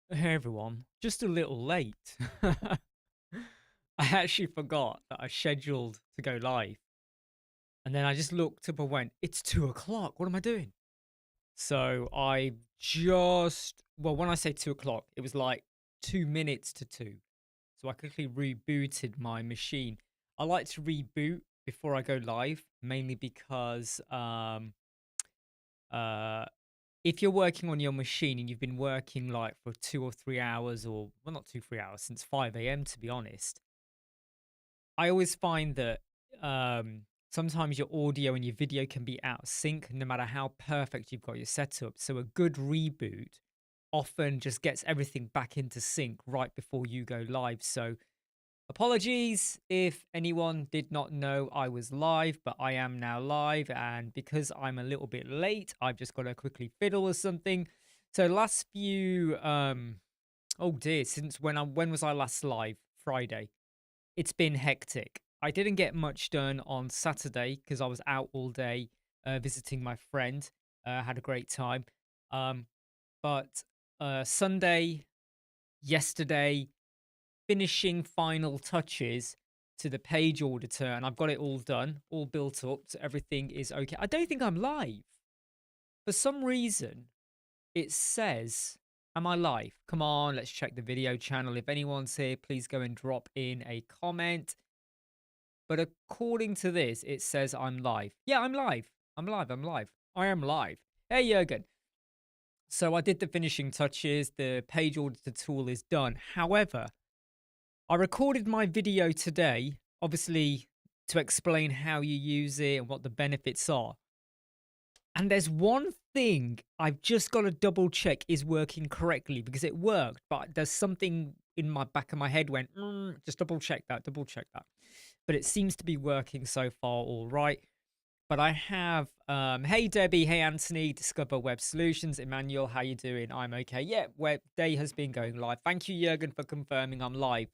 Hey everyone, just a little late. I actually forgot that I scheduled to go live. And then I just looked up and went, it's 2 o'clock. What am I doing? So I well, when I say 2 o'clock, it was like 2 minutes to two. So I quickly rebooted my machine. I like to reboot before I go live, mainly because uh, if you're working on your machine and you've been working like for 2 or 3 hours, or well, not 2, 3 hours, since 5 a.m., to be honest, I always find that sometimes your audio and your video can be out of sync no matter how perfect you've got your setup. So a good reboot often just gets everything back into sync right before you go live. So apologies if anyone did not know I was live, but I am now live. And because I'm a little bit late, I've just got to quickly fiddle with something. So last few, oh dear, since when was I last live? Friday. It's been hectic. I didn't get much done on Saturday because I was out all day visiting my friend. Had a great time. Um, but Sunday, yesterday, finishing final touches to the page auditor, and I've got it all done, all built up, so everything is okay. I don't think I'm live. For some reason, it says, am I live? Come on, let's check the video channel. If anyone's here, please go and drop in a comment. But according to this, it says I'm live. Yeah, I'm live. I'm live. I'm live. I am live. Hey, Jurgen. So I did the finishing touches. The page auditor tool is done. However, I recorded my video today, obviously, to explain how you use it and what the benefits are. And there's one thing I've just got to double check is working correctly because it worked, but there's something in my back of my head went, just double check that, double check that. But it seems to be working so far all right. But I have, hey Debbie, hey Anthony, Discover Web Solutions, Emmanuel, how you doing? I'm okay. Yeah, web day has been going live. Thank you, Jurgen, for confirming I'm live.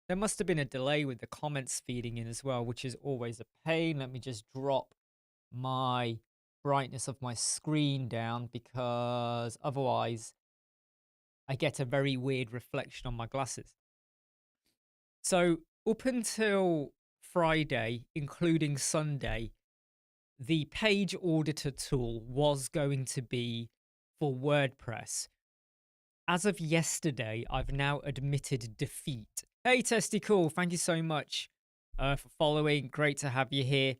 There must have been a delay with the comments feeding in as well, which is always a pain. Let me just drop my brightness of my screen down because otherwise I get a very weird reflection on my glasses. So up until Friday, including Sunday, the page auditor tool was going to be for WordPress. As of yesterday, I've now admitted defeat. Hey, Testicool, thank you so much for following. Great to have you here.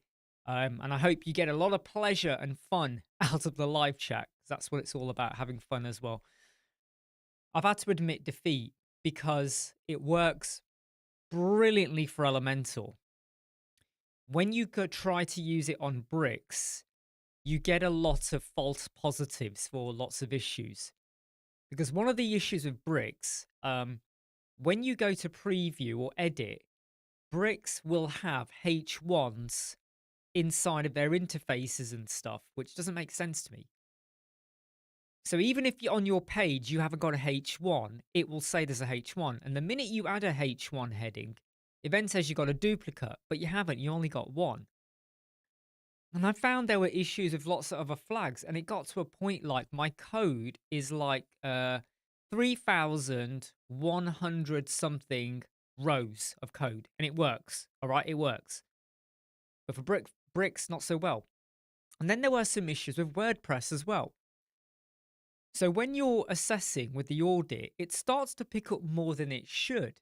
And I hope you get a lot of pleasure and fun out of the live chat, because that's what it's all about, having fun as well. I've had to admit defeat because it works brilliantly for Elemental. When you go try to use it on bricks, you get a lot of false positives for lots of issues. Because one of the issues with bricks, when you go to preview or edit, bricks will have H1s inside of their interfaces and stuff, which doesn't make sense to me. So even if you're on your page, you haven't got a H1, it will say there's a H1. And the minute you add a H1 heading, it then says you got a duplicate, but you haven't, you only got one. And I found there were issues with lots of other flags, and it got to a point like my code is like 3,100 something rows of code, and it works. All right, it works. But for bricks, not so well. And then there were some issues with WordPress as well. So when you're assessing with the audit, it starts to pick up more than it should.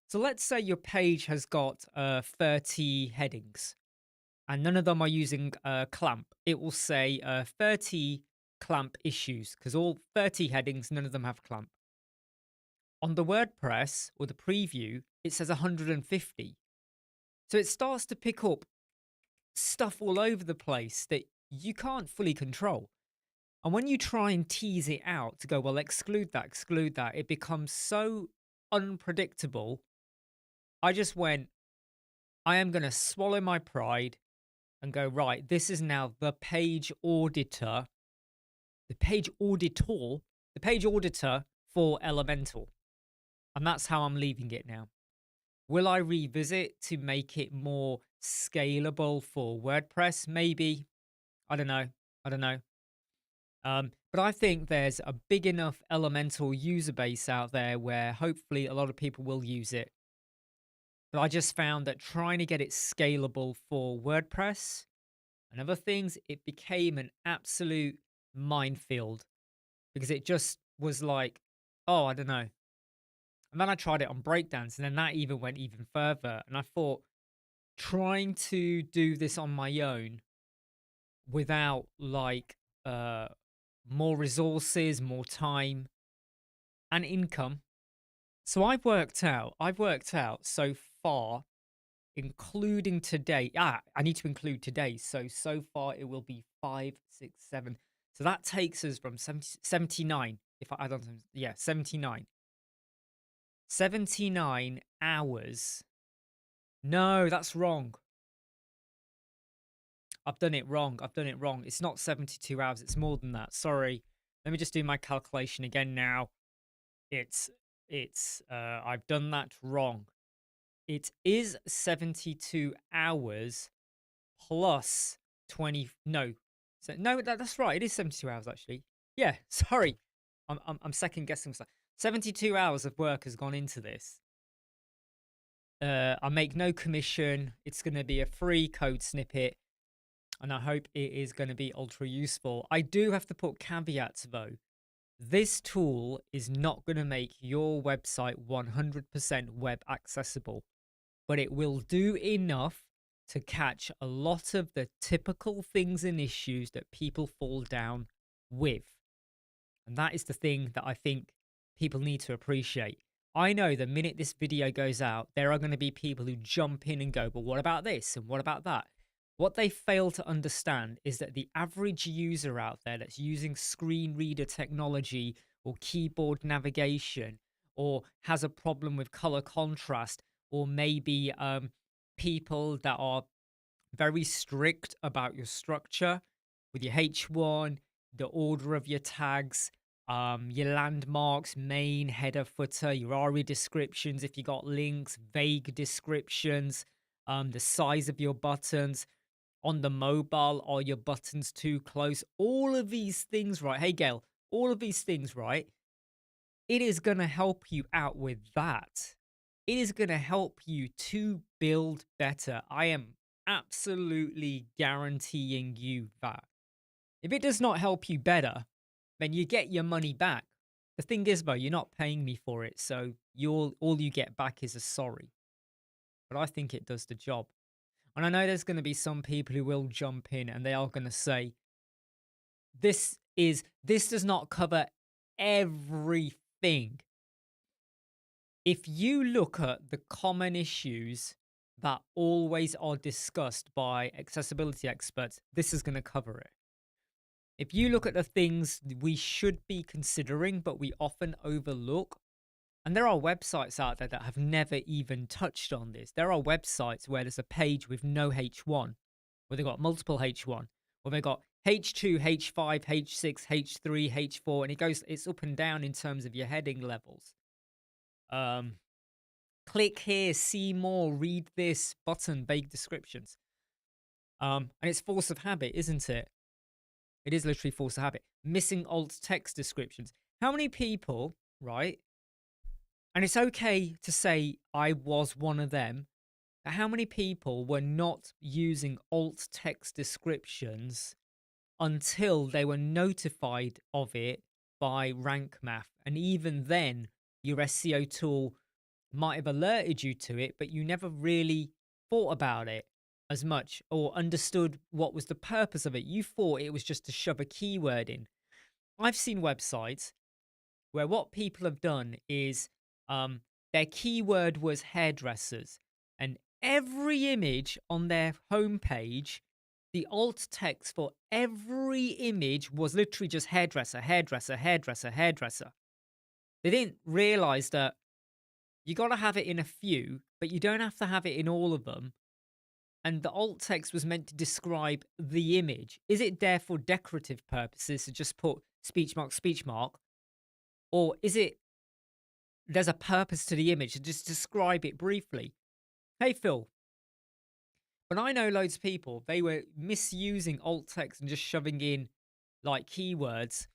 So let's say your page has got 30 headings, and none of them are using clamp. It will say 30 clamp issues because all 30 headings, none of them have clamp. On the WordPress or the preview, it says 150. So it starts to pick up stuff all over the place that you can't fully control. And when you try and tease it out to go, well, exclude that, it becomes so unpredictable. I just went, I am going to swallow my pride and go, right, this is now the page auditor, the page auditor, the page auditor for Elemental. And that's how I'm leaving it now. Will I revisit to make it more scalable for WordPress? Maybe. I don't know. I don't know. But I think there's a big enough elemental user base out there where hopefully a lot of people will use it. But I just found that trying to get it scalable for WordPress and other things, it became an absolute minefield because it just was like, oh, I don't know. And then I tried it on breakdance, and then that even went even further. And I thought trying to do this on my own without like uh more resources, more time and income. So I've worked out so far, including today. I need to include today. So far it will be 5, 6, 7. So that takes us from 79. If I don't, yeah, 79. 79 hours. No, that's wrong. I've done it wrong. I've done it wrong. It's not 72 hours. It's more than that. Sorry. Let me just do my calculation again now. It's I've done that wrong. It is 72 hours plus 20. No. So no, that's right. It is 72 hours actually. Yeah, sorry. I'm second guessing myself. 72 hours of work has gone into this. I make no commission. It's going to be a free code snippet, and I hope it is going to be ultra useful. I do have to put caveats though. This tool is not going to make your website 100% web accessible, but it will do enough to catch a lot of the typical things and issues that people fall down with. And that is the thing that I think people need to appreciate. I know the minute this video goes out, there are going to be people who jump in and go, but what about this? And what about that? What they fail to understand is that the average user out there that's using screen reader technology or keyboard navigation or has a problem with color contrast, or maybe people that are very strict about your structure with your H1, the order of your tags, your landmarks, main, header, footer, your ARIA descriptions, if you got links, vague descriptions, the size of your buttons. On the mobile, are your buttons too close? All of these things, right? Hey, Gail, all of these things, right? It is going to help you out with that. It is going to help you to build better. I am absolutely guaranteeing you that. If it does not help you better, then you get your money back. The thing is, though, you're not paying me for it, so all you get back is a sorry. But I think it does the job. And I know there's going to be some people who will jump in and they are going to say, this does not cover everything. If you look at the common issues that always are discussed by accessibility experts, this is going to cover it. If you look at the things we should be considering, but we often overlook, and there are websites out there that have never even touched on this. There are websites where there's a page with no H1, where they've got multiple H1, where they've got H2, H5, H6, H3, H4, and it's up and down in terms of your heading levels. Click here, see more, read this button, vague descriptions. And it's force of habit, isn't it? It is literally force of habit. Missing alt text descriptions. How many people, right? And it's okay to say I was one of them. But how many people were not using alt text descriptions until they were notified of it by Rank Math? And even then, your SEO tool might have alerted you to it, but you never really thought about it as much or understood what was the purpose of it. You thought it was just to shove a keyword in. I've seen websites where what people have done is their keyword was hairdressers, and every image on their homepage, the alt text for every image was literally just hairdresser, hairdresser, hairdresser, hairdresser. They didn't realize that you got to have it in a few, but you don't have to have it in all of them. And the alt text was meant to describe the image. Is it there for decorative purposes to just put speech mark, or is it there's a purpose to the image to just describe it briefly? Hey, Phil, but I know loads of people, they were misusing alt text and just shoving in like keywords.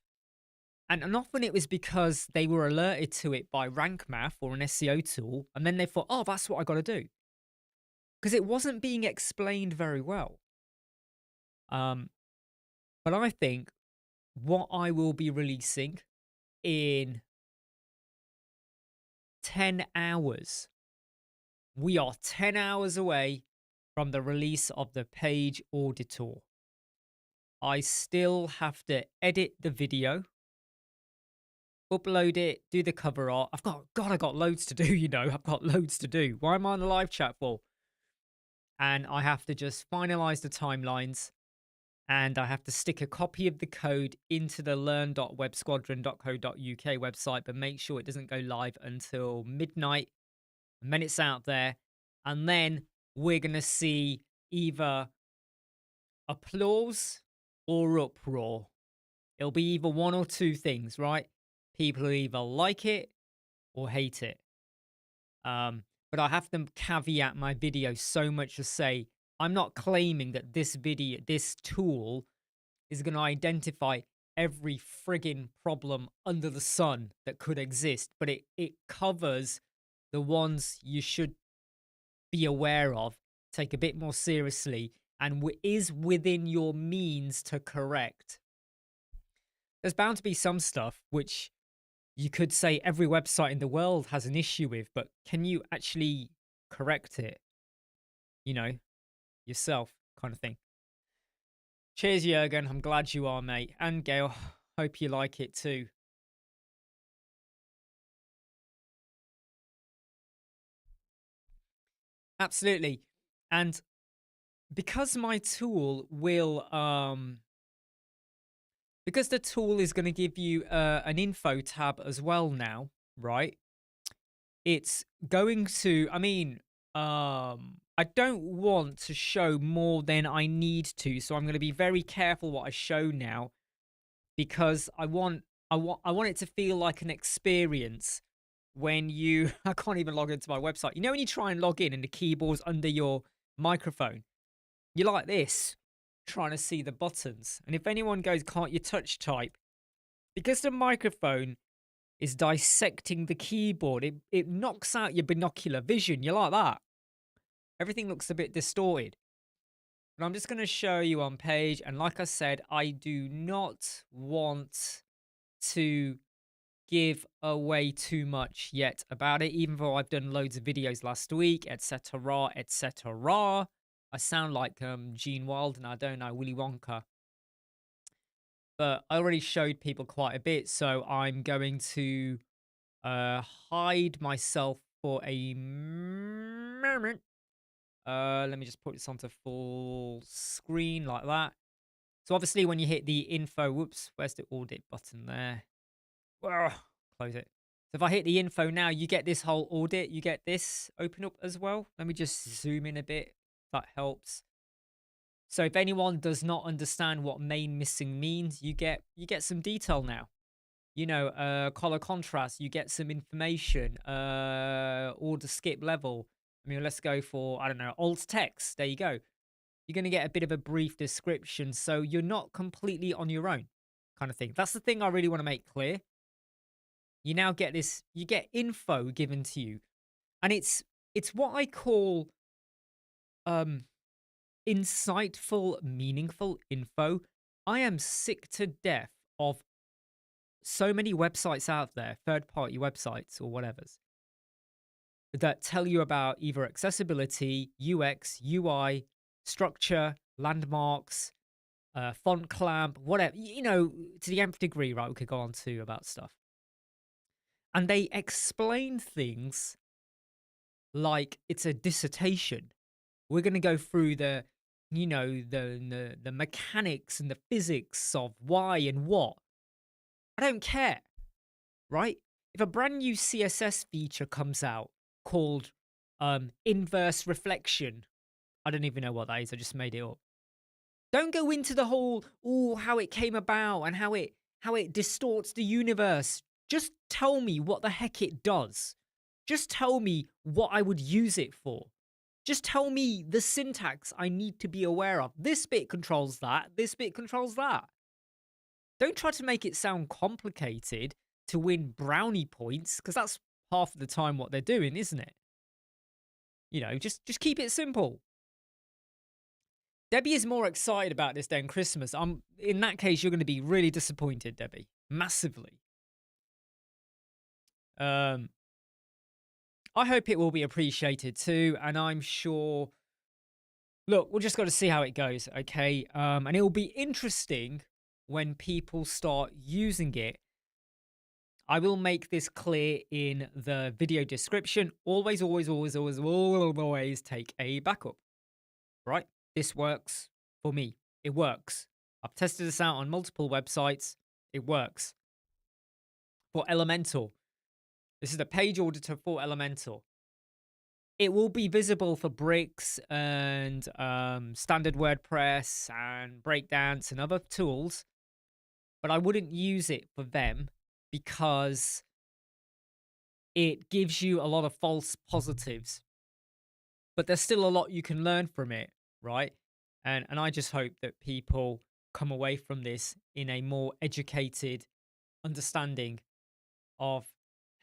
And often it was because they were alerted to it by Rank Math or an SEO tool. And then they thought, oh, that's what I got to do. Because it wasn't being explained very well. Um, but I think what I will be releasing in 10 hours, we are 10 hours away from the release of the Page Auditor. I still have to edit the video, upload it, do the cover art. I got loads to do, you know. I've got loads to do. Why am I on the live chat for? And I have to just finalize the timelines, and I have to stick a copy of the code into the learn.websquadron.co.uk website, but make sure it doesn't go live until midnight. And then it's out there. And then we're going to see either applause or uproar. It'll be either one or two things, right? People either like it or hate it. But I have to caveat my video so much to say, I'm not claiming that this tool is going to identify every friggin' problem under the sun that could exist, but it covers the ones you should be aware of, take a bit more seriously, and is within your means to correct. There's bound to be some stuff which you could say every website in the world has an issue with, but can you actually correct it? You know, yourself, kind of thing. Cheers, Jurgen. I'm glad you are, mate. And Gail, hope you like it too. Absolutely. And because my tool will, because the tool is going to give you an info tab as well now, right? It's going to, I don't want to show more than I need to, so I'm going to be very careful what I show now, because I want it to feel like an experience when you I can't even log into my website. You know when you try and log in and the keyboard's under your microphone? You're like this, trying to see the buttons. And if anyone goes, can't you touch type? Because the microphone is dissecting the keyboard, it knocks out your binocular vision. You're like that. Everything looks a bit distorted. But I'm just going to show you on page. And like I said, I do not want to give away too much yet about it, even though I've done loads of videos last week, etc., etc. I sound like Gene Wilder, I don't know, Willy Wonka. But I already showed people quite a bit, so I'm going to hide myself for a moment. Let me just put this onto full screen like that. So obviously when you hit the info, whoops, where's the audit button there? Ugh, close it. So if I hit the info now, you get this whole audit. You get this open up as well. Let me just zoom in a bit. If that helps. So if anyone does not understand what main missing means, you get some detail now. You know, color contrast, you get some information, order skip level. I mean, let's go for, I don't know, alt text. There you go. You're going to get a bit of a brief description, so you're not completely on your own, kind of thing. That's the thing I really want to make clear. You now get this, you get info given to you. And it's what I call insightful, meaningful info. I am sick to death of so many websites out there, third-party websites or whatever's, that tell you about either accessibility, UX, UI, structure, landmarks, font clamp, whatever, you know, to the nth degree, right? We could go on to about stuff. And they explain things like it's a dissertation. We're going to go through the, you know, the mechanics and the physics of why and what. I don't care, right? If a brand new CSS feature comes out called inverse reflection, I don't even know what that is. I just made it up. Don't go into the whole, how it came about and how it distorts the universe. Just tell me what the heck it does. Just tell me what I would use it for. Just tell me the syntax I need to be aware of. This bit controls that. This bit controls that. Don't try to make it sound complicated to win brownie points, because that's half of the time what they're doing, isn't it? Just keep it simple. Debbie is more excited about this than Christmas. In that case, you're going to be really disappointed, Debbie, massively. I hope it will be appreciated too, and I'm sure. Look, we'll just got to see how it goes, okay? And it will be interesting when people start using it. I will make this clear in the video description. Always, always, always, always, always take a backup, right? This works for me. It works. I've tested this out on multiple websites. It works. For Elementor, this is the page auditor for Elementor. It will be visible for bricks and standard WordPress and breakdance and other tools, but I wouldn't use it for them because it gives you a lot of false positives. But there's still a lot you can learn from it, right? And I just hope that people come away from this in a more educated understanding of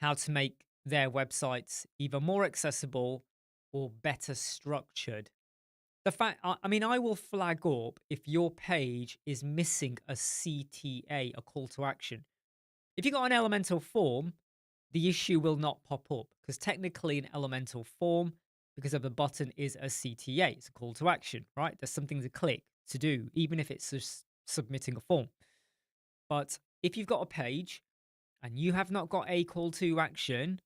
how to make their websites either more accessible or better structured. The fact, I mean, I will flag up if your page is missing a CTA, a call to action. If you've got an elemental form, the issue will not pop up because technically an elemental form, because of the button, is a CTA. It's a call to action, right? There's something to click to do, even if it's just submitting a form. But if you've got a page and you have not got a call to action,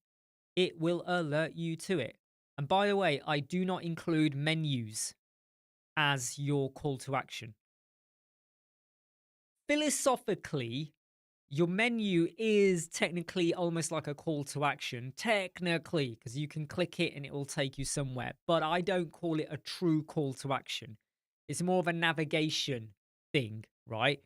it will alert you to it. And by the way, I do not include menus as your call to action. Philosophically, your menu is technically almost like a call to action, technically, because you can click it and it will take you somewhere. But I don't call it a true call to action. It's more of a navigation thing, right?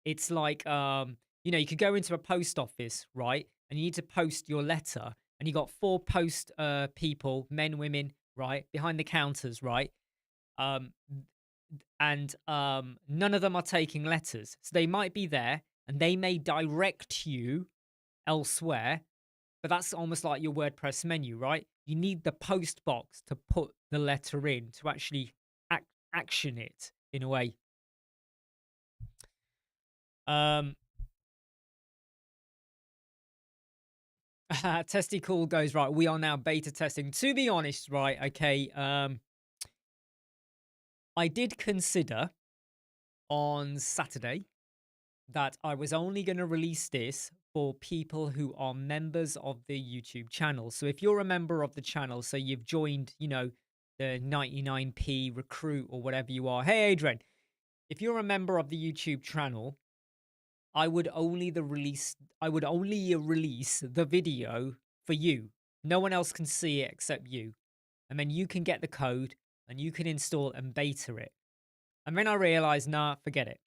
It's like, you could go into a post office, right? And you need to post your letter. And you got 4 post people, men, women, right? Behind the counters, right? And none of them are taking letters. So they might be there and they may direct you elsewhere, but that's almost like your WordPress menu, right? You need the post box to put the letter in to actually action it in a way. Testy Cool goes, right, we are now beta testing. To be honest, right, okay, I did consider on Saturday that I was only going to release this for people who are members of the YouTube channel. So if you're a member of the channel, so you've joined, the 99p recruit or whatever you are. Hey, Adrian, if you're a member of the YouTube channel, I would only release the video for you. No one else can see it except you. And then you can get the code and you can install and beta it. And then I realized, nah, forget it.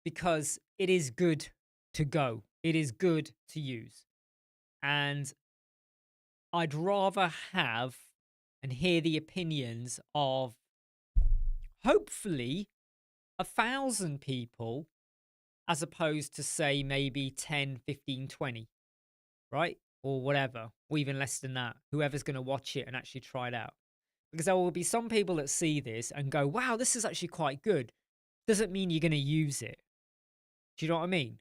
Because it is good to go. It is good to use. And I'd rather have and hear the opinions of hopefully 1,000 people as opposed to say maybe 10, 15, 20, right? Or whatever, or even less than that, whoever's going to watch it and actually try it out. Because there will be some people that see this and go, wow, this is actually quite good. Doesn't mean you're going to use it. Do you know what I mean?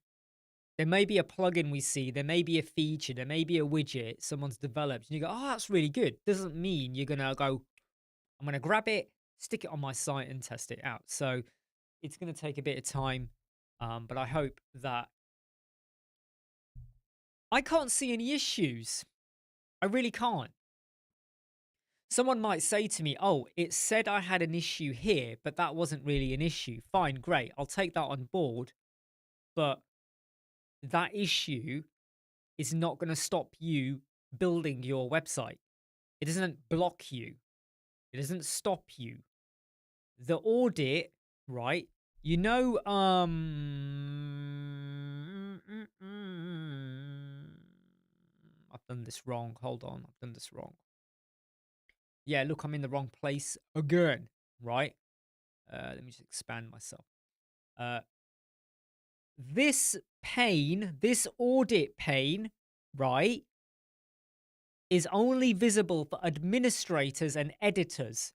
There may be a plugin we see, there may be a feature, there may be a widget someone's developed, and you go, oh, that's really good. Doesn't mean you're going to go, I'm going to grab it, stick it on my site and test it out. So it's going to take a bit of time, but I hope that I can't see any issues. I really can't. Someone might say to me, oh, it said I had an issue here, but that wasn't really an issue. Fine, great. I'll take that on board. But that issue is not going to stop you building your website. It doesn't block you. It doesn't stop you. The audit, right? I've done this wrong. Hold on. I've done this wrong. Yeah, look, I'm in the wrong place again, right? Let me just expand myself. This pane, this audit pane, right, is only visible for administrators and editors.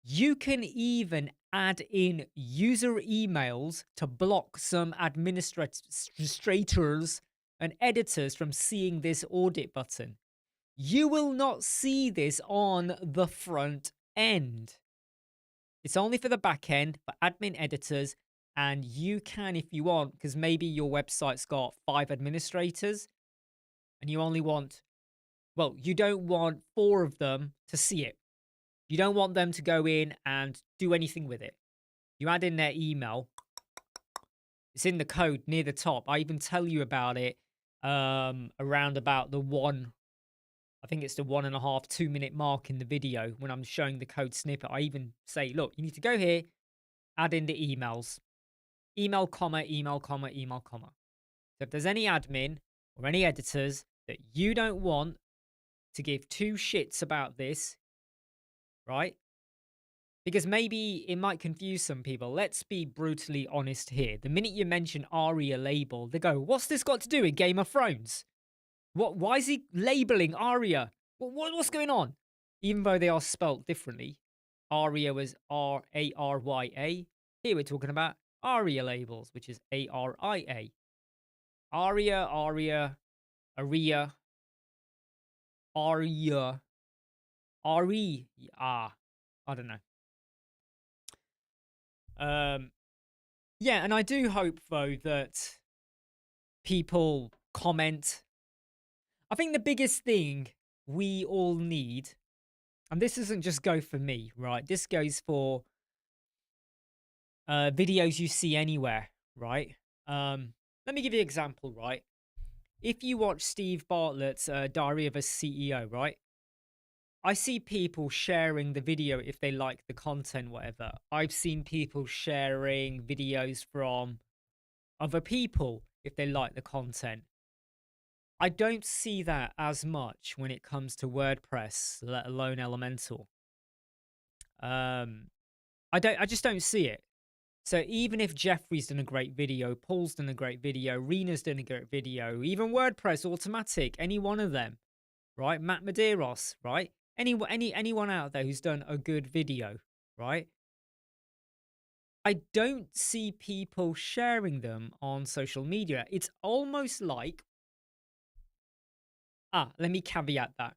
You can even add in user emails to block some administrators and editors from seeing this audit button. You will not see this on the front end. It's only for the back end, for admin editors, and you can, if you want, because maybe your website's got 5 administrators and you only want, well, you don't want 4 of them to see it. You don't want them to go in and do anything with it. You add in their email. It's in the code near the top. I even tell you about it around about the I think it's the 1.5, 2 minute mark in the video when I'm showing the code snippet. I even say, look, you need to go here, add in the emails. Email, comma, email, comma, email, comma. So if there's any admin or any editors that you don't want to give 2 shits about this, right? Because maybe it might confuse some people. Let's be brutally honest here. The minute you mention ARIA label, they go, what's this got to do with Game of Thrones? Why is he labeling ARIA? What's going on? Even though they are spelt differently. ARIA was R-A-R-Y-A. Here we're talking about ARIA labels, which is A-R-I-A. ARIA, ARIA, ARIA, ARIA, ARI. I don't know. Yeah, and I do hope, though, that people comment. I think the biggest thing we all need, and this doesn't just go for me, right? This goes for videos you see anywhere, right? Let me give you an example, right? If you watch Steve Bartlett's Diary of a CEO, right? I see people sharing the video if they like the content, whatever. I've seen people sharing videos from other people if they like the content. I don't see that as much when it comes to WordPress, let alone Elemental. I just don't see it. So even if Jeffrey's done a great video, Paul's done a great video, Rena's done a great video, even WordPress Automatic, any one of them, right? Matt Medeiros, right? Anyone out there who's done a good video, right? I don't see people sharing them on social media. It's almost like, let me caveat that.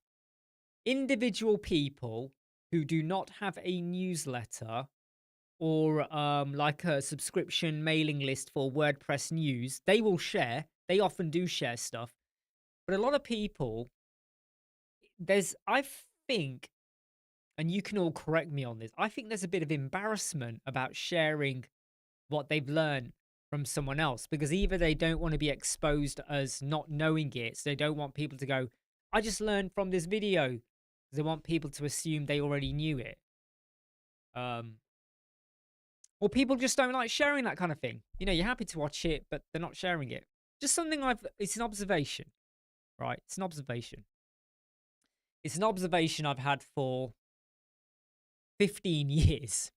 Individual people who do not have a newsletter or like a subscription mailing list for WordPress news, they will share. They often do share stuff. But a lot of people, I think, and you can all correct me on this, I think there's a bit of embarrassment about sharing what they've learned from someone else, because either they don't want to be exposed as not knowing it, so they don't want people to go, I just learned from this video, because they want people to assume they already knew it. Or people just don't like sharing that kind of thing. You know, you're happy to watch it, but they're not sharing it. Just something it's an observation, right? It's an observation. It's an observation I've had for 15 years.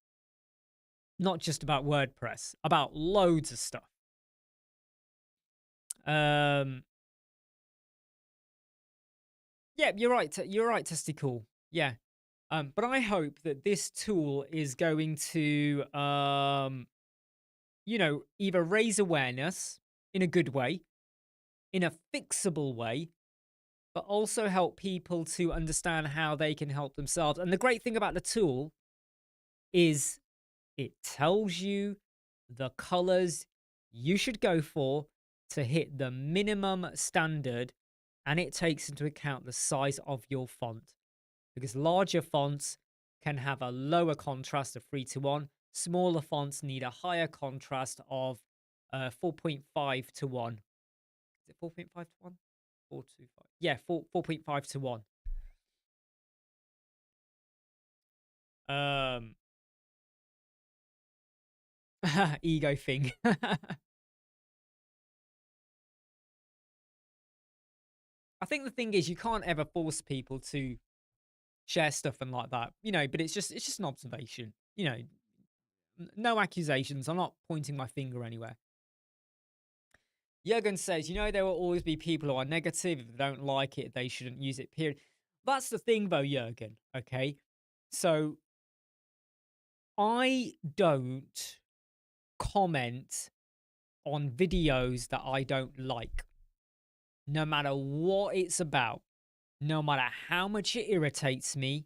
Not just about WordPress, about loads of stuff. Yeah, you're right. You're right, Testicle. Yeah. But I hope that this tool is going to, either raise awareness in a good way, in a fixable way, but also help people to understand how they can help themselves. And the great thing about the tool is it tells you the colors you should go for to hit the minimum standard, and it takes into account the size of your font, because larger fonts can have a lower contrast of 3:1. Smaller fonts need a higher contrast of 4.5 to 1. Is it 4.5 to 1? 4.25. Yeah, 4.5 to 1. Ego thing. I think the thing is, you can't ever force people to share stuff and like that, but it's just an observation, no accusations. I'm not pointing my finger anywhere. Jurgen says, there will always be people who are negative. If they don't like it, they shouldn't use it, period. That's the thing, though, Jurgen. Okay. So I don't comment on videos that I don't like, no matter what it's about, no matter how much it irritates me,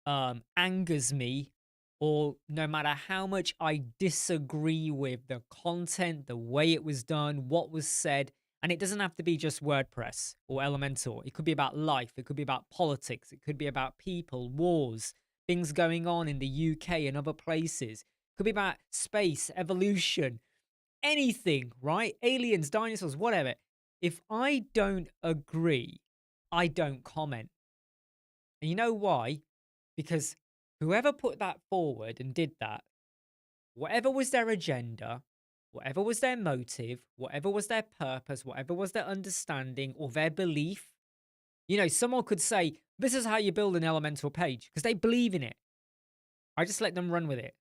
angers me, or no matter how much I disagree with the content, the way it was done, what was said. And it doesn't have to be just WordPress or Elementor. It could be about life. It could be about politics. It could be about people, wars, things going on in the UK and other places. It could be about space, evolution, anything, right? Aliens, dinosaurs, whatever. If I don't agree, I don't comment. And you know why? Because whoever put that forward and did that, whatever was their agenda, whatever was their motive, whatever was their purpose, whatever was their understanding or their belief, someone could say, this is how you build an elemental page because they believe in it. I just let them run with it.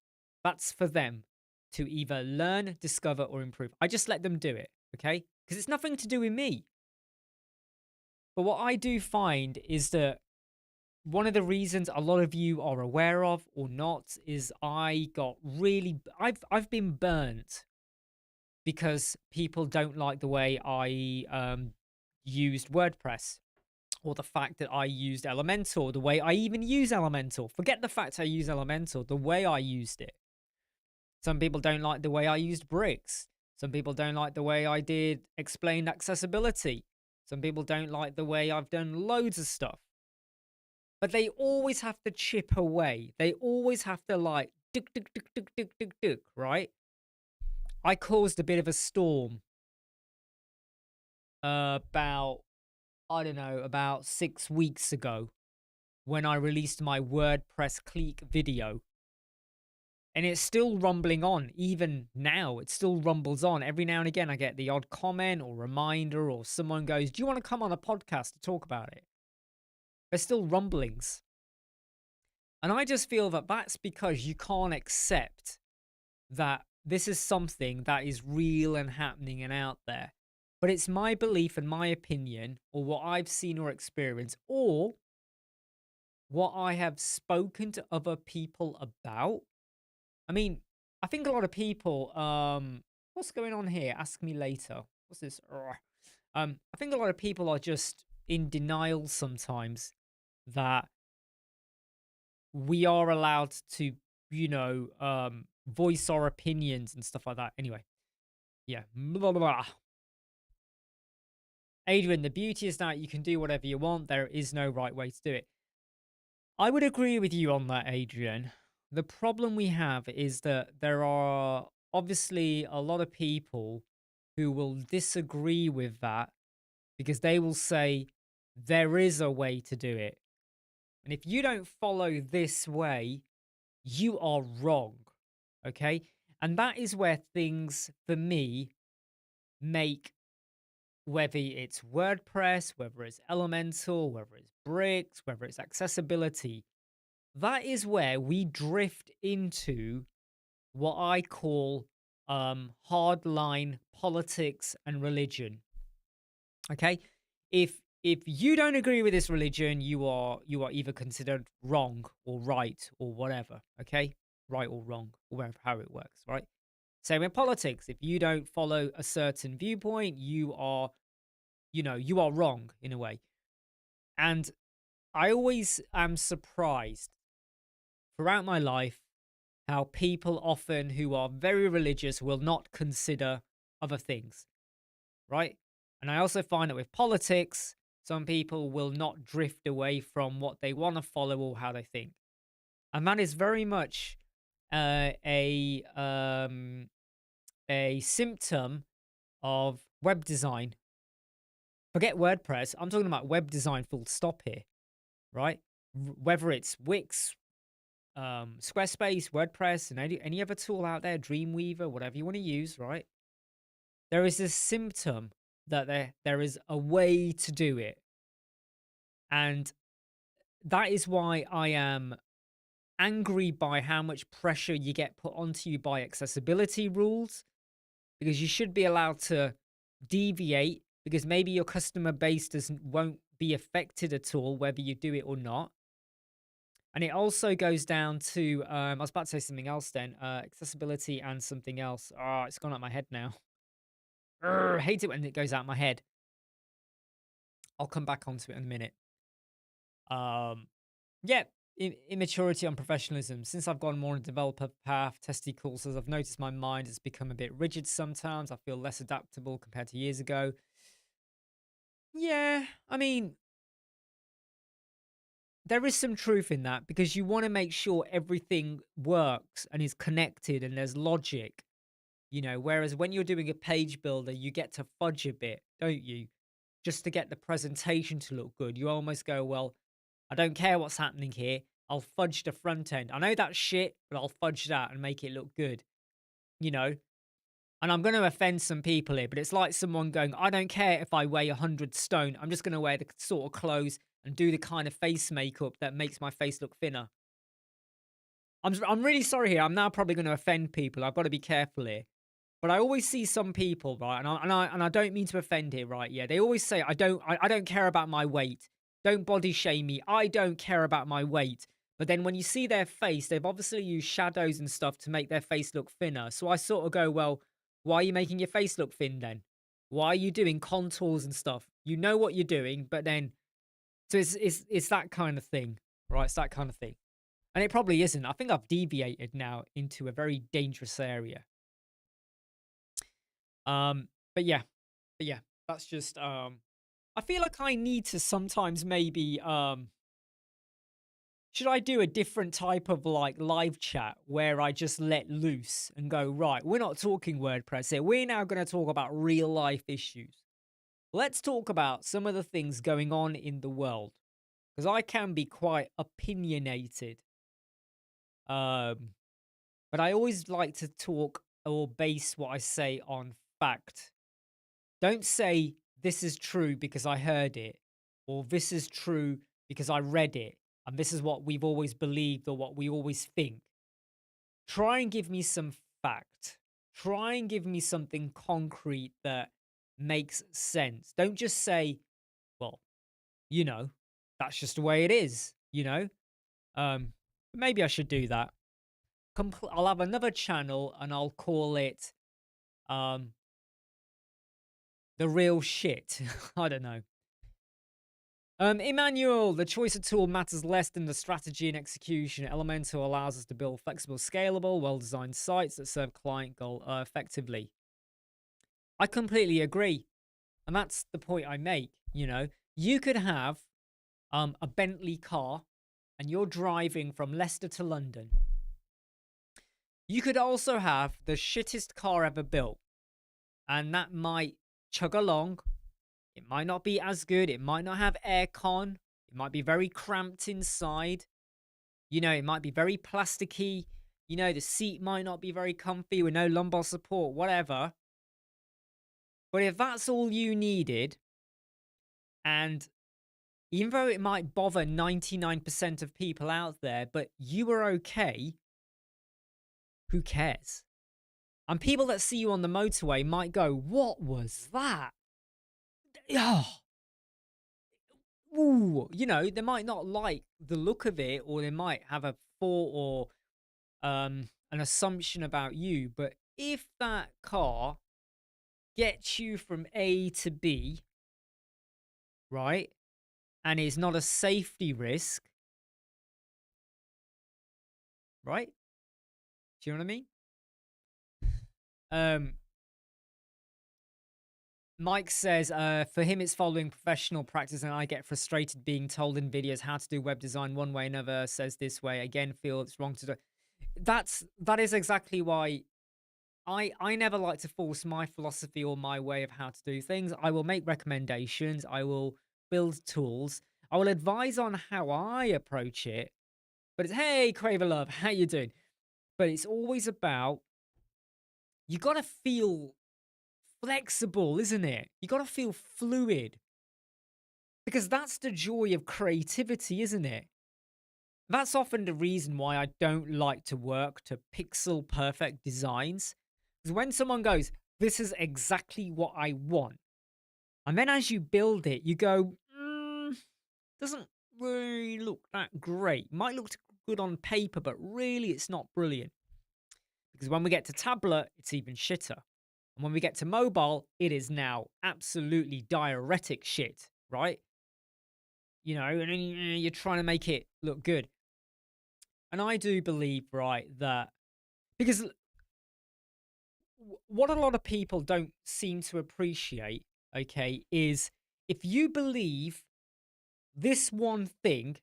That's for them to either learn, discover, or improve. I just let them do it, okay? Because it's nothing to do with me. But what I do find is that one of the reasons a lot of you are aware of or not is I've been burnt because people don't like the way I used WordPress, or the fact that I used Elementor, the way I even use Elementor. Forget the fact I use Elementor, the way I used it. Some people don't like the way I used bricks. Some people don't like the way I did explained accessibility. Some people don't like the way I've done loads of stuff. But they always have to chip away. They always have to like, right? I caused a bit of a storm about 6 weeks ago when I released my WordPress clique video. And it's still rumbling on. Even now, it still rumbles on. Every now and again, I get the odd comment or reminder, or someone goes, do you want to come on a podcast to talk about it? There's still rumblings. And I just feel that that's because you can't accept that this is something that is real and happening and out there. But it's my belief and my opinion, or what I've seen or experienced, or what I have spoken to other people about. I mean, I think a lot of people, what's going on here? Ask me later. What's this? I think a lot of people are just in denial sometimes that we are allowed to, voice our opinions and stuff like that. Anyway, yeah. Blah, blah, blah. Adrian, the beauty is that you can do whatever you want. There is no right way to do it. I would agree with you on that, Adrian. The problem we have is that there are obviously a lot of people who will disagree with that because they will say there is a way to do it. And if you don't follow this way, you are wrong. Okay? And that is where things, for me, make, whether it's WordPress, whether it's Elementor, whether it's bricks, whether it's accessibility, that is where we drift into what I call hardline politics and religion. Okay? If you don't agree with this religion, you are either considered wrong or right or whatever. Okay? Right or wrong, or whatever, how it works, right? Same in politics. If you don't follow a certain viewpoint, you are wrong in a way. And I always am surprised throughout my life how people often who are very religious will not consider other things, right? And I also find that with politics, some people will not drift away from what they want to follow or how they think. And that is very much a symptom of web design. Forget WordPress. I'm talking about web design full stop here, right? Whether it's Wix, Squarespace, WordPress, and any other tool out there, Dreamweaver, whatever you want to use, right? There is this symptom that there is a way to do it. And that is why I am angry by how much pressure you get put onto you by accessibility rules, because you should be allowed to deviate because maybe your customer base won't be affected at all, whether you do it or not. And it also goes down to, I was about to say something else then, accessibility and something else. Oh, it's gone out my head now. I hate it when it goes out my head. I'll come back onto it in a minute. Um, yeah, immaturity and professionalism. Since I've gone more on a developer path, testing courses, I've noticed my mind has become a bit rigid sometimes. I feel less adaptable compared to years ago. Yeah, I mean, there is some truth in that because you want to make sure everything works and is connected and there's logic, whereas when you're doing a page builder, you get to fudge a bit, don't you? Just to get the presentation to look good. You almost go, well, I don't care what's happening here. I'll fudge the front end. I know that's shit, but I'll fudge that and make it look good, you know? And I'm going to offend some people here, but it's like someone going, I don't care if I weigh 100 stone. I'm just going to wear the sort of clothes and do the kind of face makeup that makes my face look thinner. I'm really sorry here. I'm now probably going to offend people. I've got to be careful here. But I always see some people, right? And I don't mean to offend here, right? Yeah, they always say, I don't care about my weight. Don't body shame me. I don't care about my weight. But then when you see their face, they've obviously used shadows and stuff to make their face look thinner. So I sort of go, well, why are you making your face look thin then? Why are you doing contours and stuff? You know what you're doing, but then so it's that kind of thing, right? It's that kind of thing. And it probably isn't. I think I've deviated now into a very dangerous area. Um, but yeah, but yeah, that's just I feel like I need to sometimes maybe should I do a different type of like live chat where I just let loose and go, right, we're not talking WordPress here. We're now going to talk about real life issues. Let's talk about some of the things going on in the world because I can be quite opinionated. But I always like to talk or base what I say on fact. Don't say this is true because I heard it, or this is true because I read it, and this is what we've always believed or what we always think. Try and give me some fact. Try and give me something concrete that makes sense. Don't just say, well, that's just the way it is. Maybe I should do that. I'll have another channel and I'll call it um the real shit. I don't know. Emmanuel, the choice of tool matters less than the strategy and execution. Elementor allows us to build flexible, scalable, well-designed sites that serve client goal effectively. I completely agree. And that's the point I make, You could have a Bentley car and you're driving from Leicester to London. You could also have the shittest car ever built. And that might chug along. It might not be as good. It might not have aircon. It might be very cramped inside. It might be very plasticky. The seat might not be very comfy with no lumbar support, whatever. But if that's all you needed, and even though it might bother 99% of people out there, but you were okay, who cares? And people that see you on the motorway might go, what was that? Oh. Ooh, they might not like the look of it, or they might have a thought or an assumption about you. But if that car gets you from A to B, right, and is not a safety risk, right? Do you know what I mean? Mike says, for him, it's following professional practice, and I get frustrated being told in videos how to do web design one way, another says this way. Again, feel it's wrong to do. That is exactly why I never like to force my philosophy or my way of how to do things. I will make recommendations. I will build tools. I will advise on how I approach it. But it's, hey, Craver Love, how you doing? But it's always about, you got to feel flexible, isn't it? You got to feel fluid. Because that's the joy of creativity, isn't it? That's often the reason why I don't like to work to pixel perfect designs. Because when someone goes, this is exactly what I want. And then as you build it, you go, doesn't really look that great. Might look good on paper, but really it's not brilliant. Because when we get to tablet, it's even shitter. And when we get to mobile, it is now absolutely diuretic shit, right? And then you're trying to make it look good. And I do believe, right, that because what a lot of people don't seem to appreciate, okay, is if you believe this one thing,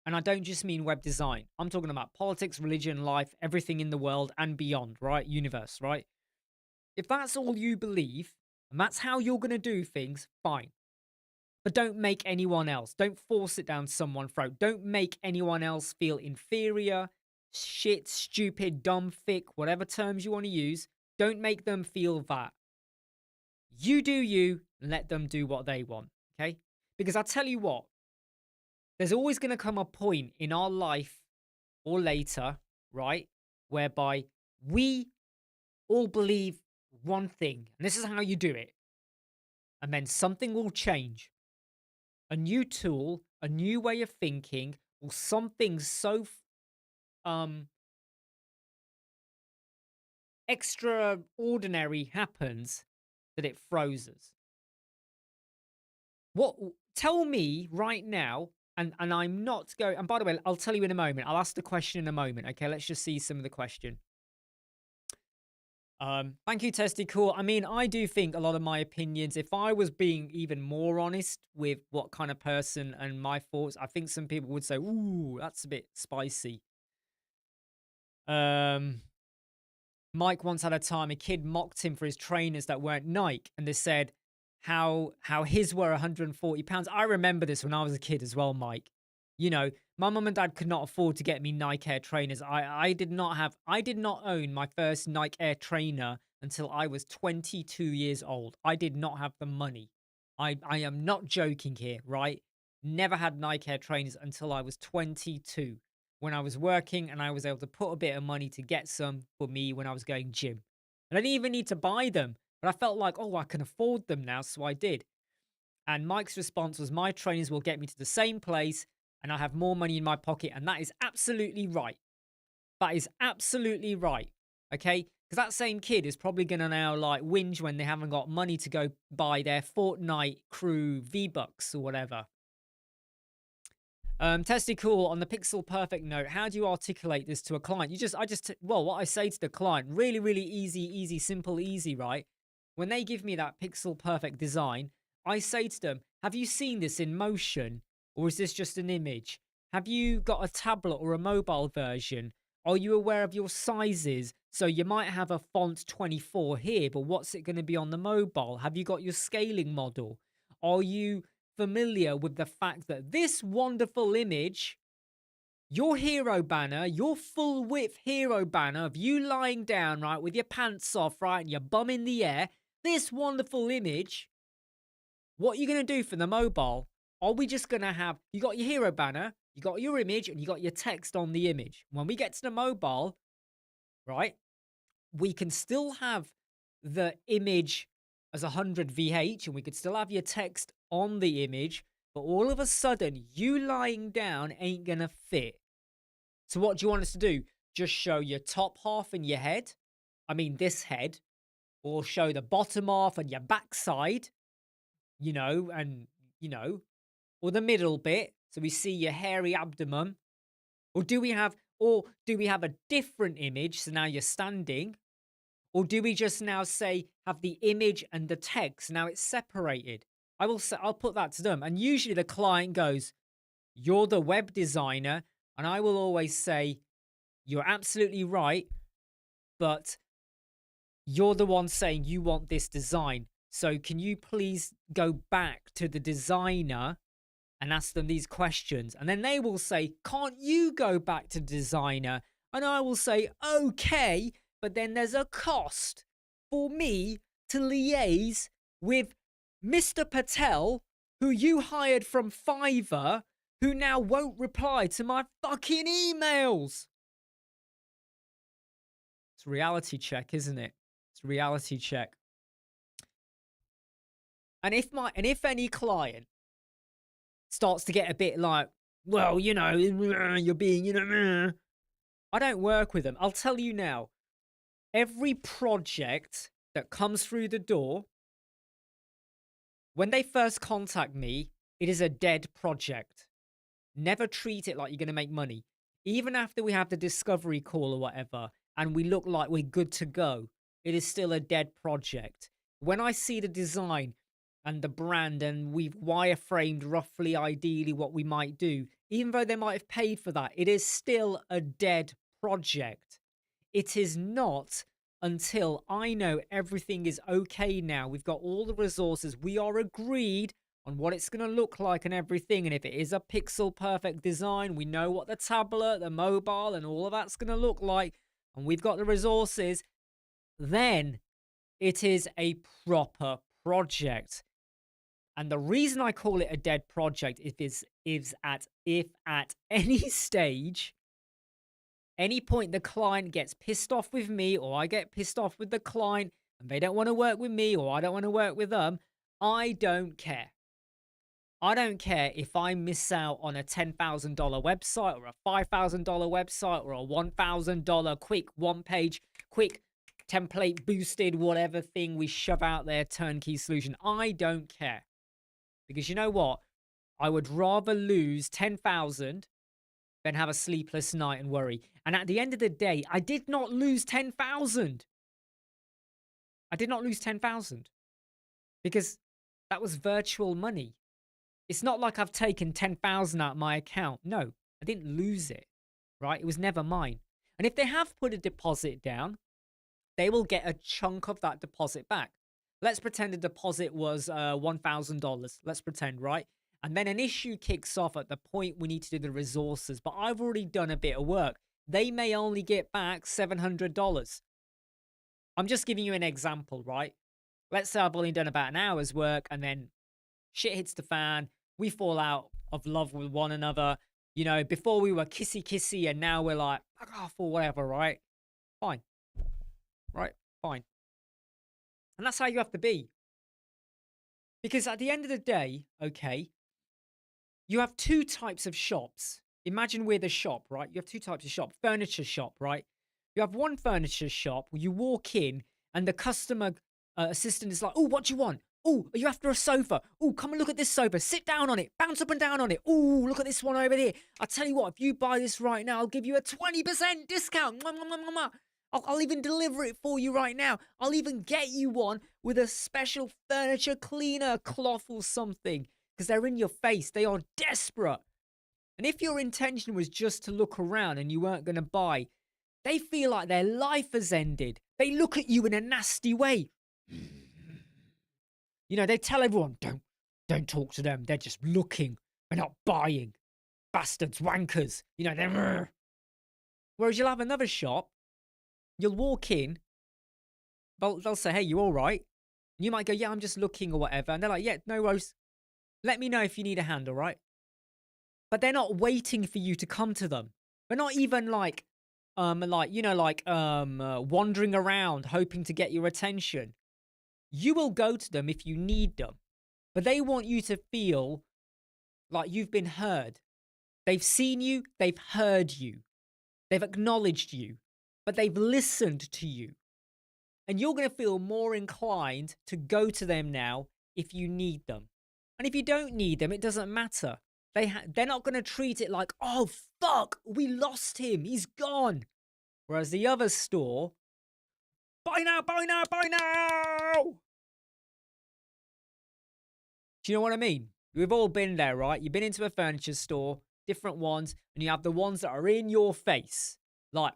and I don't just mean web design, I'm talking about politics, religion, life, everything in the world and beyond, right? Universe, right? If that's all you believe, and that's how you're going to do things, fine. But don't make anyone else. Don't force it down someone's throat. Don't make anyone else feel inferior, shit, stupid, dumb, thick, whatever terms you want to use. Don't make them feel that. You do you, and let them do what they want, okay? Because I tell you what, there's always going to come a point in our life or later, right, whereby we all believe one thing, and this is how you do it. And then something will change. A new tool, a new way of thinking, or something so extraordinary happens that it froze. What tell me right now, and I'm not going, and by the way, I'll tell you in a moment. I'll ask the question in a moment. Okay, let's just see some of the question. Thank you, Testy. Cool. I mean, I do think a lot of my opinions, if I was being even more honest with what kind of person and my thoughts, I think some people would say, ooh, that's a bit spicy. Mike once had a time a kid mocked him for his trainers that weren't Nike, and they said how his were £140. I remember this when I was a kid as well, Mike. My mum and dad could not afford to get me Nike Air trainers. I did not own my first Nike Air trainer until I was 22 years old. I did not have the money. I am not joking here, right? Never had Nike Air trainers until I was 22, when I was working and I was able to put a bit of money to get some for me when I was going gym. And I didn't even need to buy them, but I felt like, oh, I can afford them now, so I did. And Mike's response was, my trainers will get me to the same place and I have more money in my pocket. And that is absolutely right. That is absolutely right. Okay? Because that same kid is probably going to now like whinge when they haven't got money to go buy their Fortnite crew V-Bucks or whatever. Testy Cool, on the pixel perfect note, how do you articulate this to a client? What I say to the client, really, really easy, simple, easy, right? When they give me that pixel perfect design, I say to them, have you seen this in motion? Or is this just an image? Have you got a tablet or a mobile version? Are you aware of your sizes? So you might have a font 24 here, but what's it going to be on the mobile? Have you got your scaling model? Are you familiar with the fact that this wonderful image, your hero banner, your full width hero banner of you lying down, right, with your pants off, right, and your bum in the air, this wonderful image, what are you going to do for the mobile? Are we just going to have, you got your hero banner, you got your image, and you got your text on the image. When we get to the mobile, right, we can still have the image as 100 VH, and we could still have your text on the image, but all of a sudden, you lying down ain't gonna fit. So what do you want us to do? Just show your top half and your head? I mean, this head. Or show the bottom half and your backside, or the middle bit, so we see your hairy abdomen. Or do we have a different image, so now you're standing? Or do we just now say have the image and the text, now it's separated? I'll put that to them. And usually the client goes, you're the web designer. And I will always say, you're absolutely right, but you're the one saying you want this design. So can you please go back to the designer and ask them these questions? And then they will say, can't you go back to designer? And I will say, okay, but then there's a cost for me to liaise with Mr. Patel, who you hired from Fiverr, who now won't reply to my fucking emails. It's a reality check, isn't it? It's a reality check. And if any client starts to get a bit like, well, you know, you're being, you know, I don't work with them. I'll tell you now, every project that comes through the door, when they first contact me, it is a dead project. Never treat it like you're going to make money. Even after we have the discovery call or whatever, and we look like we're good to go, it is still a dead project. When I see the design and the brand and we've wireframed roughly, ideally, what we might do, even though they might have paid for that, it is still a dead project. It is not until I know everything is okay now. We've got all the resources. We are agreed on what it's going to look like and everything. And if it is a pixel perfect design, we know what the tablet, the mobile, and all of that's going to look like. And we've got the resources. Then it is a proper project. And the reason I call it a dead project is if at any stage, any point the client gets pissed off with me or I get pissed off with the client and they don't want to work with me or I don't want to work with them, I don't care. I don't care if I miss out on a $10,000 website or a $5,000 website or a $1,000 quick one-page, quick template boosted, whatever thing we shove out there, turnkey solution. I don't care. Because you know what? I would rather lose 10,000 than have a sleepless night and worry. And at the end of the day, I did not lose 10,000. I did not lose 10,000 because that was virtual money. It's not like I've taken 10,000 out of my account. No, I didn't lose it, right? It was never mine. And if they have put a deposit down, they will get a chunk of that deposit back. Let's pretend the deposit was $1,000. Let's pretend, right? And then an issue kicks off at the point we need to do the resources. But I've already done a bit of work. They may only get back $700. I'm just giving you an example, right? Let's say I've only done about an hour's work and then shit hits the fan. We fall out of love with one another. You know, before we were kissy and now we're like, fuck off or whatever, right? Fine. Right? Fine. And that's how you have to be. Because at the end of the day, okay, you have two types of shops. Imagine we're the shop, right? You have two types of shop. Furniture shop, right? You have one furniture shop where you walk in and the customer assistant is like, oh, what do you want? Oh, are you after a sofa? Oh, come and look at this sofa. Sit down on it. Bounce up and down on it. Oh, look at this one over there. I'll tell you what, if you buy this right now, I'll give you a 20% discount. Mwah, mwah, mwah, mwah. I'll even deliver it for you right now. I'll even get you one with a special furniture cleaner cloth or something. Because they're in your face. They are desperate. And if your intention was just to look around and you weren't going to buy, they feel like their life has ended. They look at you in a nasty way. You know, they tell everyone, don't talk to them. They're just looking. They're not buying. Bastards, wankers. You know, they're... Whereas you'll have another shop. You'll walk in. They'll say, hey, you all right? And you might go, yeah, I'm just looking or whatever. And they're like, yeah, no worries. Let me know if you need a hand, all right? But they're not waiting for you to come to them. They're not even wandering around hoping to get your attention. You will go to them if you need them. But they want you to feel like you've been heard. They've seen you. They've heard you. They've acknowledged you. But they've listened to you. And you're going to feel more inclined to go to them now if you need them. And if you don't need them, it doesn't matter. They're not going to treat it like, oh, fuck, we lost him. He's gone. Whereas the other store, buy now, buy now, buy now. Do you know what I mean? We've all been there, right? You've been into a furniture store, different ones, and you have the ones that are in your face. Like,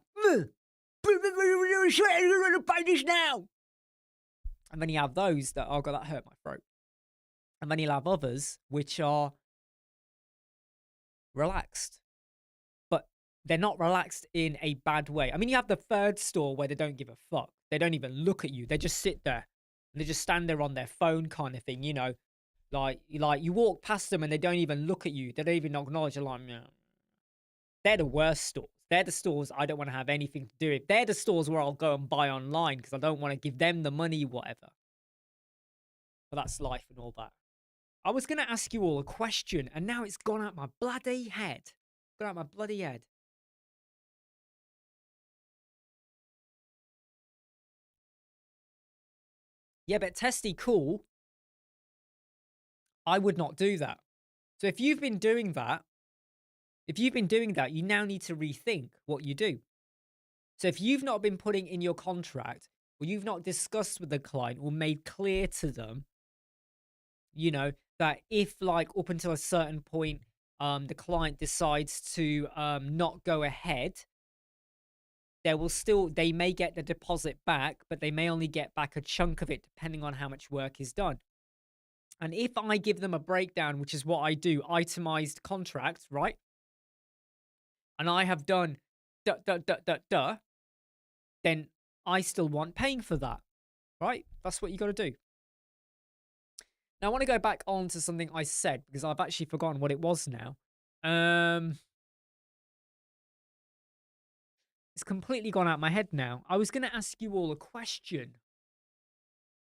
buy this now. And then you have those that, oh God, that hurt my throat. And then you'll have others which are relaxed. But they're not relaxed in a bad way. I mean, you have the third store where they don't give a fuck. They don't even look at you. They just sit there. And they just stand there on their phone kind of thing, you know. Like you walk past them and they don't even look at you. They don't even acknowledge you. Like, yeah. They're the worst stores. They're the stores I don't want to have anything to do with. They're the stores where I'll go and buy online because I don't want to give them the money, whatever. but that's life and all that. I was going to ask you all a question, and now it's gone out my bloody head. Gone out my bloody head. Yeah, but Testy, cool. I would not do that. So if you've been doing that, you now need to rethink what you do. So if you've not been putting in your contract, or you've not discussed with the client or made clear to them, that if like up until a certain point, the client decides to not go ahead, they may get the deposit back, but they may only get back a chunk of it depending on how much work is done. And if I give them a breakdown, which is what I do, itemized contracts, right? And I have done then I still want paying for that, right? That's what you got to do. Now, I want to go back on to something I said because I've actually forgotten what it was now. It's completely gone out my head now. I was going to ask you all a question.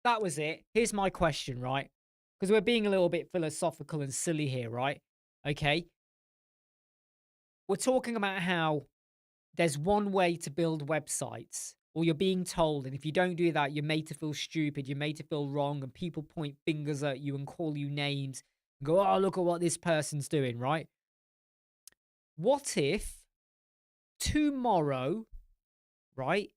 That was it. Here's my question, right? Because we're being a little bit philosophical and silly here, right? Okay. We're talking about how there's one way to build websites, or you're being told, and if you don't do that, you're made to feel stupid, you're made to feel wrong, and people point fingers at you and call you names and go, oh, look at what this person's doing, right? What if tomorrow, right?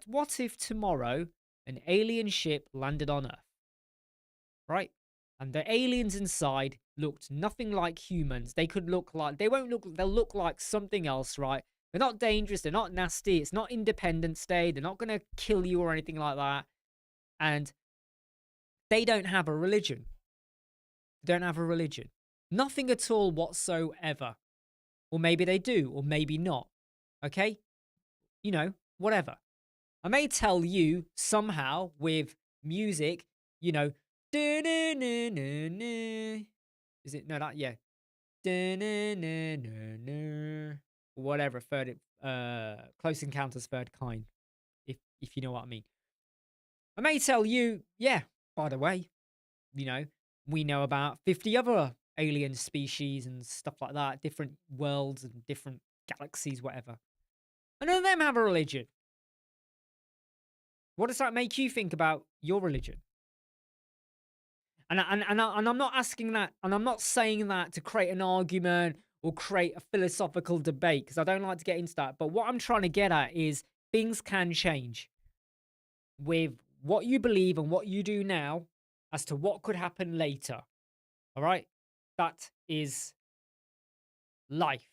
What if tomorrow an alien ship landed on Earth, right? And the aliens inside looked nothing like humans. They'll look like something else, right? They're not dangerous. They're not nasty. It's not Independence Day. They're not going to kill you or anything like that. And they don't have a religion. They don't have a religion. Nothing at all whatsoever. Or maybe they do, or maybe not. Okay? Whatever. I may tell you somehow with music, is it? No, that, yeah. Whatever, Close Encounters Third Kind, if you know what I mean. I may tell you, yeah, by the way, we know about 50 other alien species and stuff like that, different worlds and different galaxies, whatever. And none of them have a religion. What does that make you think about your religion? And I'm not asking that, and I'm not saying that to create an argument or create a philosophical debate, because I don't like to get into that. But what I'm trying to get at is things can change with what you believe and what you do now as to what could happen later. All right? That is life.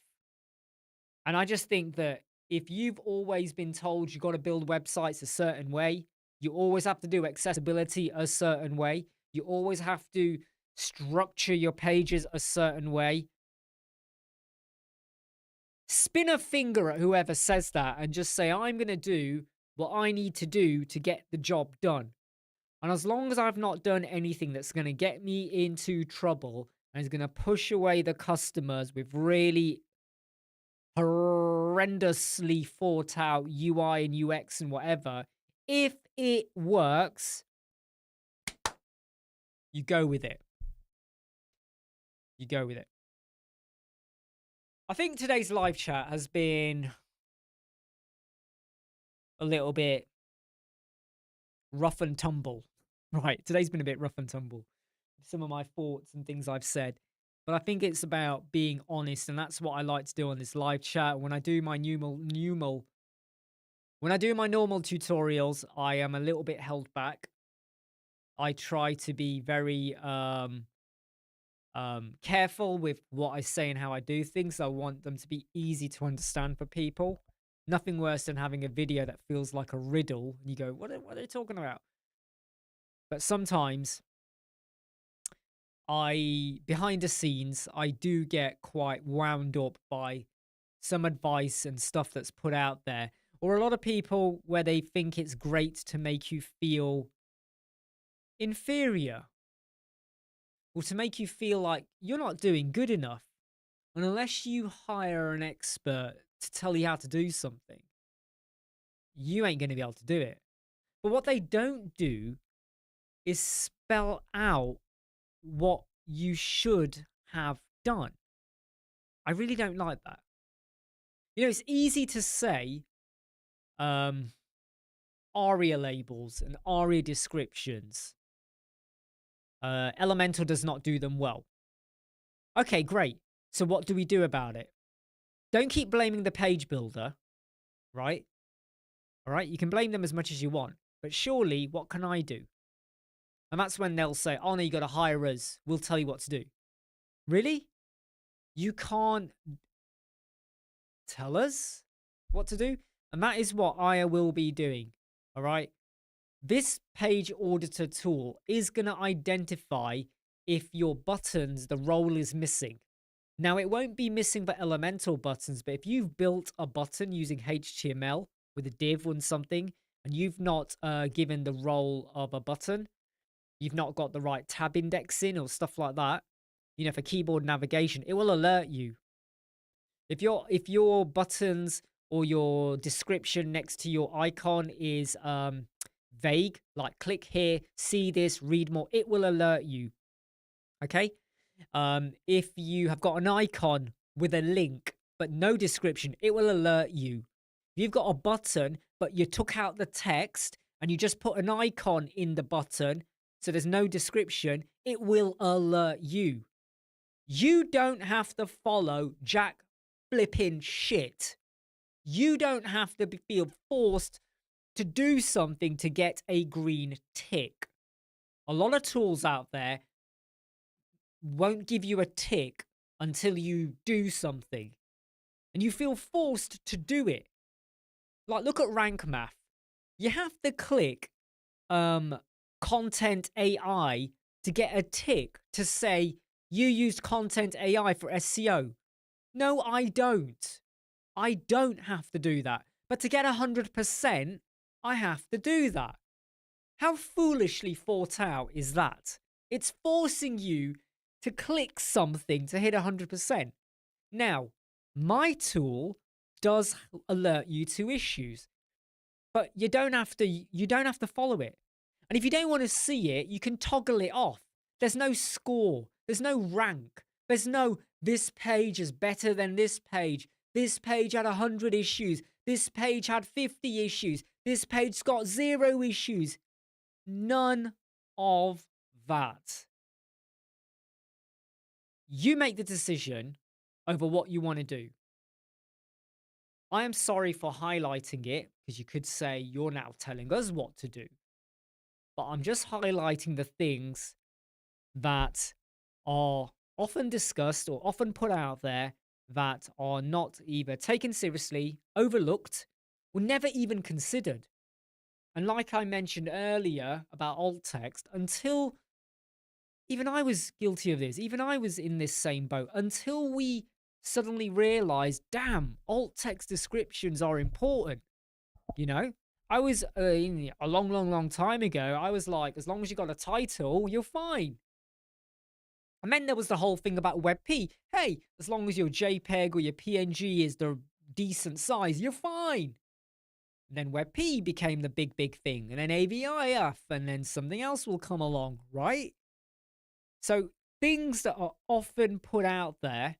And I just think that if you've always been told you got to build websites a certain way, you always have to do accessibility a certain way, you always have to structure your pages a certain way, spin a finger at whoever says that and just say, I'm going to do what I need to do to get the job done. And as long as I've not done anything that's going to get me into trouble and is going to push away the customers with really horrendously thought out UI and UX and whatever, if it works, you go with it. You go with it. I think today's live chat has been a little bit rough and tumble. Right, today's been a bit rough and tumble. Some of my thoughts and things I've said. But I think it's about being honest, and that's what I like to do on this live chat. When I do my normal tutorials, I am a little bit held back. I try to be very careful with what I say and how I do things. I want them to be easy to understand for people. Nothing worse than having a video that feels like a riddle, and you go, what are they talking about? But sometimes behind the scenes, I do get quite wound up by some advice and stuff that's put out there, or a lot of people where they think it's great to make you feel inferior, or to make you feel like you're not doing good enough. And unless you hire an expert to tell you how to do something, you ain't going to be able to do it. But what they don't do is spell out what you should have done. I really don't like that. You know, it's easy to say ARIA labels and ARIA descriptions. Elementor does not do them well. Okay, great. So what do we do about it? Don't keep blaming the page builder, right? All right, you can blame them as much as you want, but surely what can I do? And that's when they'll say, oh no, you got to hire us. We'll tell you what to do. Really? You can't tell us what to do? And that is what I will be doing. All right. This page auditor tool is going to identify if your buttons, the role is missing. Now, it won't be missing for elemental buttons, but if you've built a button using HTML with a div and something, and you've not given the role of a button, you've not got the right tab indexing or stuff like that, you know, for keyboard navigation, it will alert you. If your buttons or your description next to your icon is vague, like click here, see this, read more, it will alert you. Okay? If you have got an icon with a link but no description, it will alert you. If you've got a button but you took out the text and you just put an icon in the button, so there's no description, it will alert you. You don't have to follow jack flipping shit. You don't have to feel forced to do something to get a green tick. A lot of tools out there won't give you a tick until you do something. And you feel forced to do it. Like, look at rank math. You have to click content AI to get a tick to say you used content AI for SEO. No, I don't. I don't have to do that. But to get 100%, I have to do that. How foolishly thought out is that? It's forcing you to click something to hit 100%. Now, my tool does alert you to issues, but you don't have to follow it. And if you don't want to see it, you can toggle it off. There's no score. There's no rank. There's no, this page is better than this page. This page had 100 issues. This page had 50 issues. This page's got 0 issues. None of that. You make the decision over what you want to do. I am sorry for highlighting it, because you could say you're now telling us what to do. But I'm just highlighting the things that are often discussed or often put out there that are not either taken seriously, overlooked, or never even considered. And like I mentioned earlier about alt text, until even I was guilty of this, even I was in this same boat, until we suddenly realized, damn, alt text descriptions are important. You know, I was a long time ago, I was like, as long as you got a title, you're fine. And then there was the whole thing about WebP. Hey, as long as your JPEG or your PNG is the decent size, you're fine. And then WebP became the big thing. And then AVIF, and then something else will come along, right? So things that are often put out there,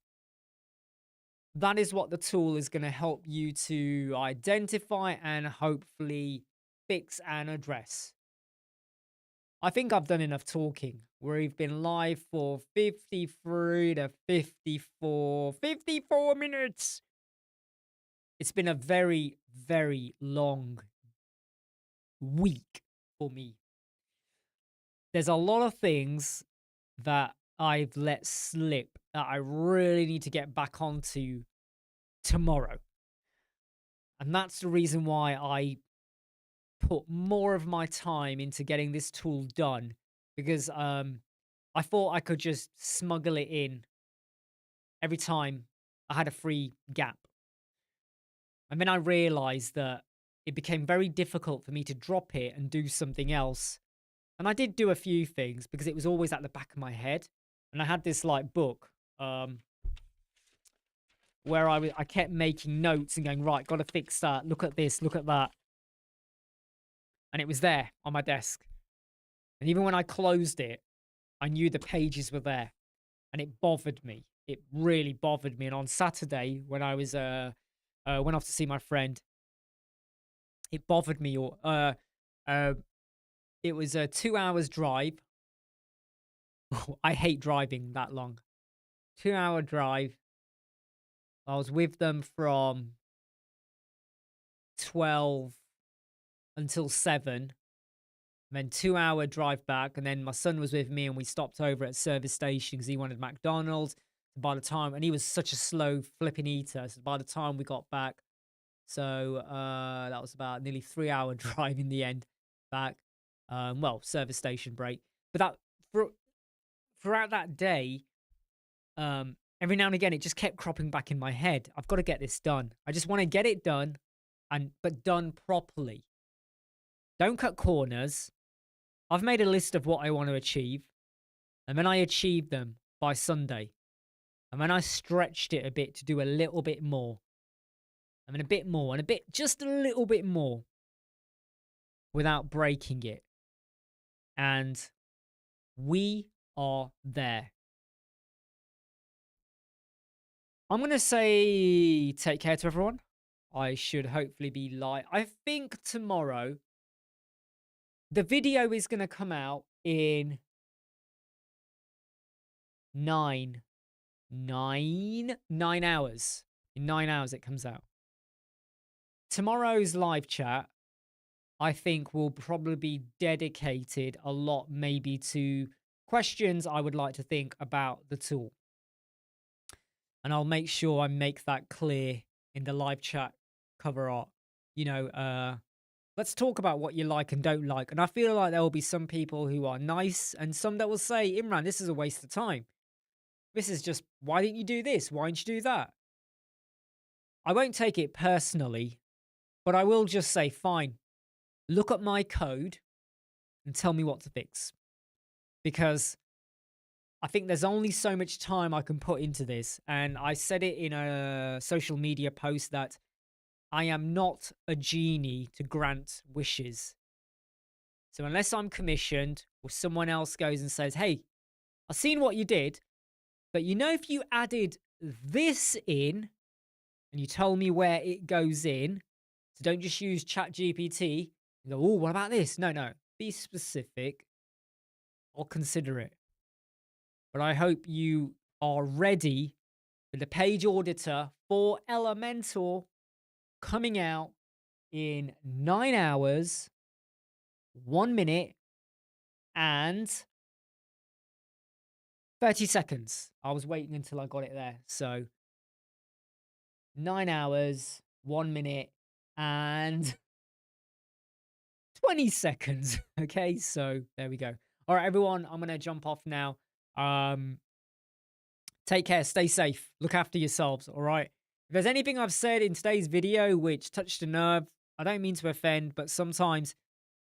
that is what the tool is going to help you to identify and hopefully fix and address. I think I've done enough talking. We've been live for 53 to 54 minutes. It's been a very, very long week for me. There's a lot of things that I've let slip that I really need to get back onto tomorrow. And that's the reason why I put more of my time into getting this tool done, because I thought I could just smuggle it in every time I had a free gap. And then I realized that it became very difficult for me to drop it and do something else. And I did do a few things because it was always at the back of my head. And I had this like book where I kept making notes and going, right, got to fix that. Look at this, look at that. And it was there on my desk. And even when I closed it, I knew the pages were there, and it bothered me. It really bothered me. And on Saturday, when I was went off to see my friend, it bothered me. Uh, it was a 2 hours drive. I hate driving that long. 2 hour drive. I was with them from 12 until 7. And then 2 hour drive back. And then my son was with me and we stopped over at service station because he wanted McDonald's. By the time, and he was such a slow flipping eater. So by the time we got back, so that was about nearly 3 hour drive in the end back. Well, service station break. But throughout that day, every now and again, it just kept cropping back in my head. I've got to get this done. I just want to get it done, but done properly. Don't cut corners. I've made a list of what I want to achieve, and then I achieved them by Sunday. And then I stretched it a bit to do a little bit more. And then a bit more, and just a little bit more without breaking it. And we are there. I'm going to say take care to everyone. I should hopefully be live. I think tomorrow the video is going to come out in 9 hours. In 9 hours it comes out. Tomorrow's live chat, I think, will probably be dedicated a lot maybe to questions I would like to think about the tool. And I'll make sure I make that clear in the live chat cover art. You know, let's talk about what you like and don't like. And I feel like there will be some people who are nice and some that will say, Imran, this is a waste of time. This is just, why didn't you do this? Why didn't you do that? I won't take it personally, but I will just say, fine, look at my code and tell me what to fix. Because I think there's only so much time I can put into this. And I said it in a social media post that I am not a genie to grant wishes. So unless I'm commissioned or someone else goes and says, hey, I've seen what you did, but you know, if you added this in and you told me where it goes in, so don't just use ChatGPT and go, oh, what about this? No, be specific. I'll consider it. But I hope you are ready for the page auditor for Elementor coming out in 9 hours, 1 minute, and 30 seconds. I was waiting until I got it there. So 9 hours, 1 minute, and 20 seconds. Okay, so there we go. All right, everyone, I'm going to jump off now. Take care, stay safe, look after yourselves, all right? If there's anything I've said in today's video which touched a nerve, I don't mean to offend, but sometimes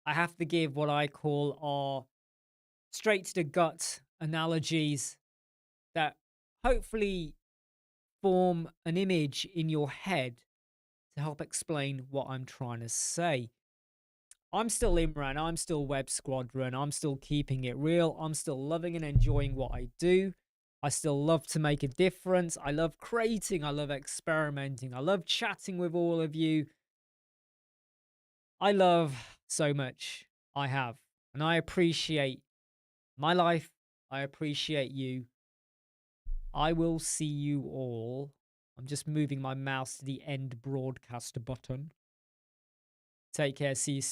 I have to give what I call our straight to the gut analogies that hopefully form an image in your head to help explain what I'm trying to say. I'm still Imran, I'm still Web Squadron, I'm still keeping it real, I'm still loving and enjoying what I do. I still love to make a difference. I love creating, I love experimenting, I love chatting with all of you. I love so much. I have. And I appreciate my life. I appreciate you. I will see you all. I'm just moving my mouse to the end broadcast button. Take care. See you soon.